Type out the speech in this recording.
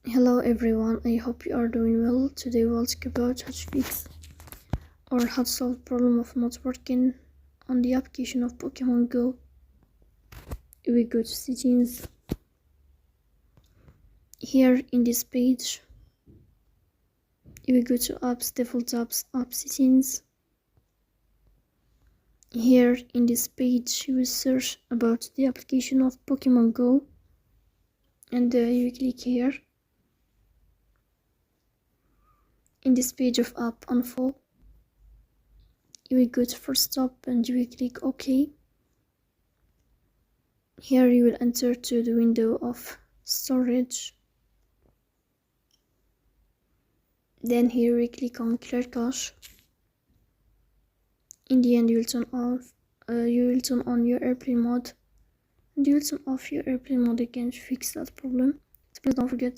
Hello everyone, I hope you are doing well. Today we'll talk about how to fix or how to solve the problem of not working on the application of Pokemon Go. We go to settings. Here in this page, we go to apps, default apps, app settings. Here in this page, you will search about the application of Pokemon Go and you click here. In this page of app info, you will go to first stop and you will click OK. Here you will enter to the window of storage. Then here we click on clear cache. In the end, you will turn on your airplane mode, and you will turn off your airplane mode again to fix that problem. So please don't forget